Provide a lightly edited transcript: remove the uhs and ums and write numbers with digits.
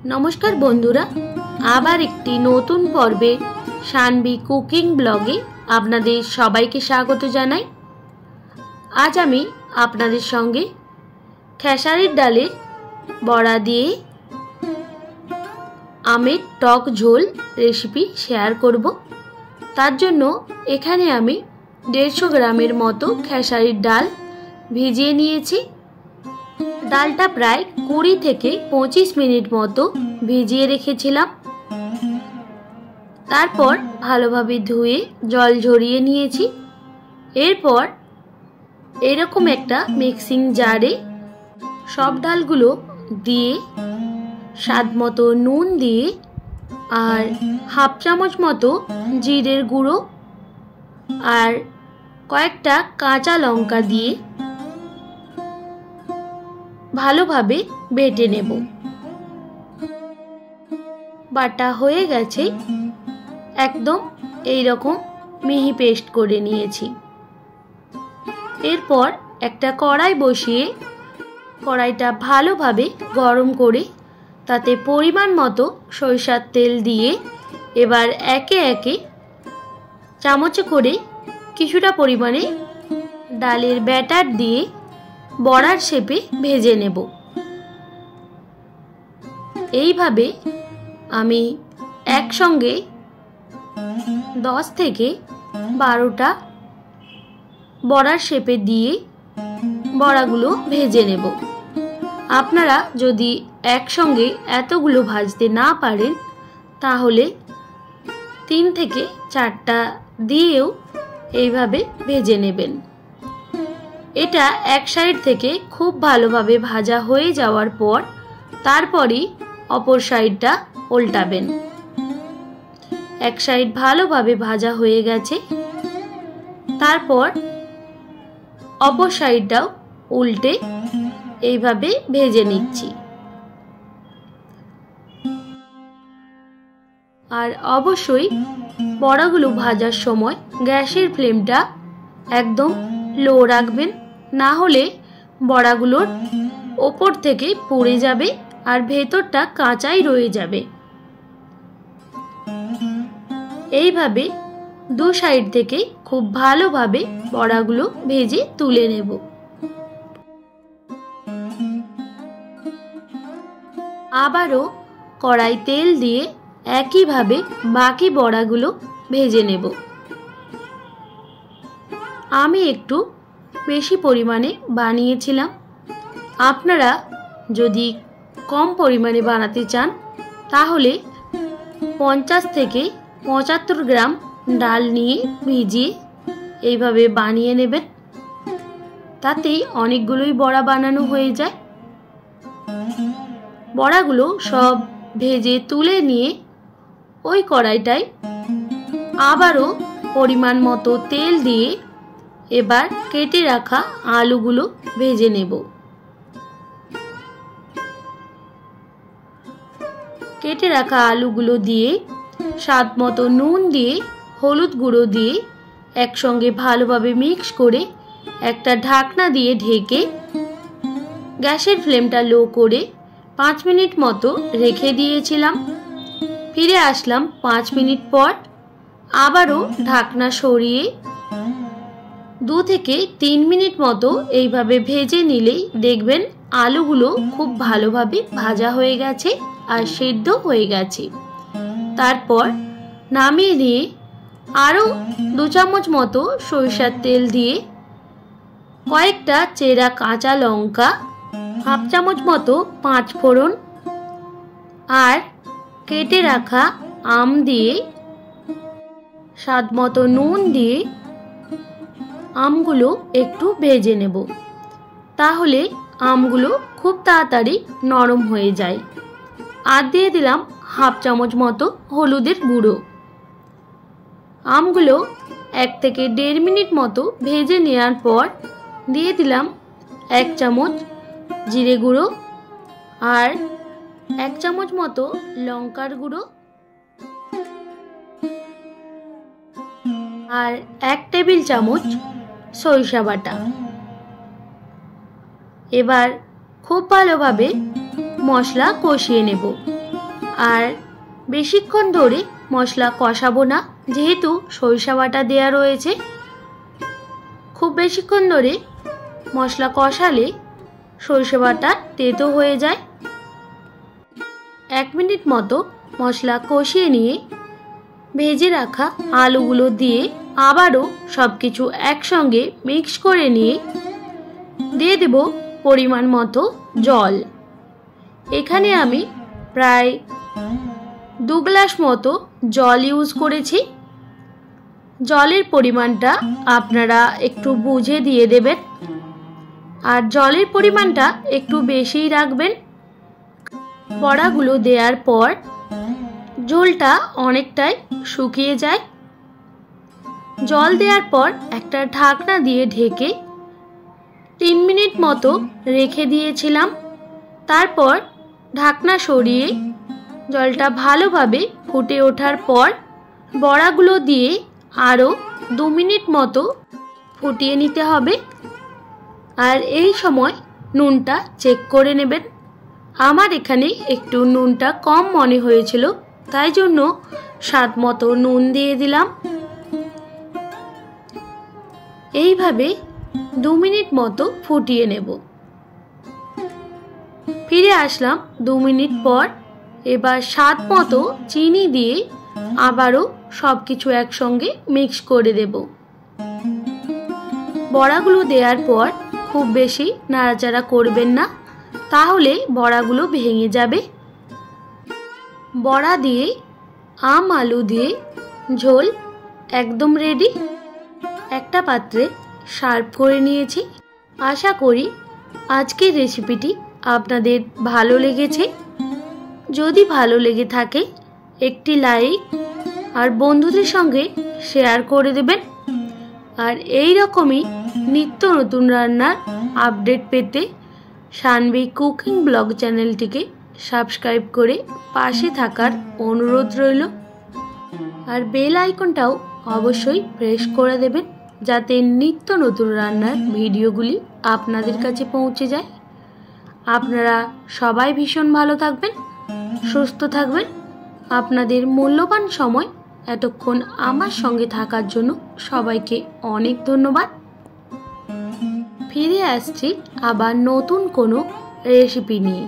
नमस्कार बंधुरा आबार एकटी नतून पर्वे शानवी कुकिंग ब्लगे आपनादेर सबाइके स्वागत जानाई। आज आमी आपनादेर संगे खेसारिर डालेर बड़ा दिए आमेर टक झोल रेसिपि शेयर करब। तार जोन्नो एखाने आमी 150 ग्रामेर मतो खेसारिर डाल भिजिए निएछि। डालटा प्राय 20 থেকে 25 मिनट मतो भिजिए रेखेछिलाम। तारपर भालोभाबे धुए जल झरिए निएछि। एरपर एरकम एकटा मिक्सिंग जारे सब डालगुलो दिए स्वाद मतो नुन दिए और हाफ चामच मतो जिरेर गुड़ो और कयेकटा काँचा लंका दिए भालोभाबे बेटे नेब। बाटा होये गेछे एकदम एई रकम मिहि पेस्ट करे निएछि। एरपर एकटा कड़ाई बसिए कड़ाईटा भालोभाबे गरम करे ताते परिमाण मतो सरिषार तेल दिए एबार एके एके चामचे करे किछुटा परिमाणे डालेर बैटार दिए बड़ार शेपे भेजे नेब। এইভাবে আমি একসঙ্গে 10 থেকে 12টা বড়ার শেপে দিয়ে বড়াগুলো ভেজে নেব। আপনারা যদি একসঙ্গে এতগুলো ভাজতে না পারেন তাহলে 3 থেকে 4টা দিয়েও এইভাবে ভেজে নেবেন। এটা এক সাইড থেকে খুব ভালোভাবে ভাজা হয়ে যাওয়ার পর তারপরই অপর সাইডটা উল্টাবেন। এক সাইড ভালোভাবে ভাজা হয়ে গেছে তারপর অপর সাইডটাও উল্টে এইভাবে ভেজে নিচ্ছি। আর অবশ্যই বড়াগুলো ভাজার সময় গ্যাসের ফ্লেমটা একদম লো রাখবেন, না হলে বড়াগুলোর ওপর থেকে পুড়ে যাবে আর ভেতরটা কাঁচাই রয়ে যাবে। এইভাবে দু সাইড থেকে খুব ভালোভাবে বড়াগুলো ভেজে তুলে নেব। আবারও কড়াই তেল দিয়ে একইভাবে বাকি বড়াগুলো ভেজে নেব। আমি একটু বেশি পরিমাণে বানিয়েছিলাম। আপনারা যদি কম পরিমাণে বানাতে চান তাহলে 50 থেকে 75 গ্রাম ডাল নিয়ে ভিজিয়ে এইভাবে বানিয়ে নেবেন। তাতেই অনেকগুলোই বড়া বানানো হয়ে যায়। বড়াগুলো সব ভেজে তুলে নিয়ে ওই কড়াইটায় আবারও পরিমাণ মতো তেল দিয়ে এবার কেটে রাখা আলুগুলো ভেজে নেব। কেটে রাখা আলুগুলো দিয়ে স্বাদ মতো নুন দিয়ে হলুদ গুঁড়ো দিয়ে একসঙ্গে ভালোভাবে মিক্স করে একটা ঢাকনা দিয়ে ঢেকে গ্যাসের ফ্লেমটা লো করে 5 মিনিট মতো রেখে দিয়েছিলাম। ফিরে আসলাম 5 মিনিট পর। আবারও ঢাকনা সরিয়ে 2 থেকে 3 মিনিট মতো এইভাবে ভেজে নিলেই দেখবেন আলুগুলো খুব ভালোভাবে ভাজা হয়ে গেছে আর সেদ্ধ হয়ে গেছে। তারপর নামিয়ে নিয়ে আরও 2 চামচ মতো সরিষার তেল দিয়ে কয়েকটা চেরা কাঁচা লঙ্কা, হাফ চামচ মতো 5 ফোড়ন আর কেটে রাখা আম দিয়ে স্বাদ মতো নুন দিয়ে আমগুলো একটু ভেজে নেব। তাহলে আমগুলো খুব তাড়াতাড়ি নরম হয়ে যায়। আর দিয়ে দিলাম হাফ চামচ মতো হলুদের গুঁড়ো। আমগুলো 1 থেকে 1.5 মিনিট মতো ভেজে নেওয়ার পর দিয়ে দিলাম 1 চামচ জিরে গুঁড়ো আর 1 চামচ মতো লঙ্কার গুঁড়ো আর 1 টেবিল চামচ সরিষা বাটা। এবার খুব ভালোভাবে মশলা কষিয়ে নেব। আর বেশিক্ষণ ধরে মশলা কষাবো না, যেহেতু সরিষা বাটা দেয়া রয়েছে। খুব বেশিক্ষণ ধরে মশলা কষালে সরিষা বাটা তেতো হয়ে যায়। 1 মিনিট মতো মশলা কষিয়ে নিয়ে ভেজে রাখা আলুগুলো দিয়ে আবারও সব কিছু একসঙ্গে মিক্স করে নিয়ে দিয়ে দেব পরিমাণ মতো জল। এখানে আমি প্রায় 2 গ্লাস মতো জল ইউজ করেছি। জলের পরিমাণটা আপনারা একটু বুঝে দিয়ে দেবেন, আর জলের পরিমাণটা একটু বেশিই রাখবেন। বড়াগুলো দেওয়ার পর ঝোলটা অনেকটাই শুকিয়ে যায়। জল দেওয়ার পর একটা ঢাকনা দিয়ে ঢেকে 3 মিনিট মতো রেখে দিয়েছিলাম। তারপর ঢাকনা সরিয়ে জলটা ভালোভাবে ফুটে ওঠার পর বড়াগুলো দিয়ে আরও 2 মিনিট মতো ফুটিয়ে নিতে হবে। আর এই সময় নুনটা চেক করে নেবেন। আমার এখানে একটু নুনটা কম মনে হয়েছিল, তাই জন্য স্বাদ মতো নুন দিয়ে দিলাম। এইভাবে 2 মিনিট মতো ফুটিয়ে নেব। ফিরে আসলাম 2 মিনিট পর। এবার স্বাদ মতো চিনি দিয়ে আবারও সব কিছু একসঙ্গে মিক্স করে দেব। বড়াগুলো দেওয়ার পর খুব বেশি নাড়াচাড়া করবেন না, তাহলে বড়াগুলো ভেঙে যাবে। বড়া দিয়ে আম আলু দিয়ে ঝোল একদম রেডি। একটা পাত্রে সার্ভ করে নিয়েছি। আশা করি আজকের রেসিপিটি আপনাদের ভালো লেগেছে। যদি ভালো লেগে থাকে একটি লাইক আর বন্ধুদের সঙ্গে শেয়ার করে দেবেন। আর এই রকমই নিত্য নতুন রান্নার আপডেট পেতে সানভি কুকিং ব্লগ চ্যানেলটিকে সাবস্ক্রাইব করে পাশে থাকার অনুরোধ রইল। আর বেল আইকনটাও অবশ্যই প্রেস করে দেবেন, যাতে নিত্য নতুন রান্নার ভিডিওগুলি আপনাদের কাছে পৌঁছে যায়। আপনারা সবাই ভীষণ ভালো থাকবেন, সুস্থ থাকবেন। আপনাদের মূল্যবান সময় এতক্ষণ আমার সঙ্গে থাকার জন্য সবাইকে অনেক ধন্যবাদ। ফিরে আসছি আবার নতুন কোনো রেসিপি নিয়ে।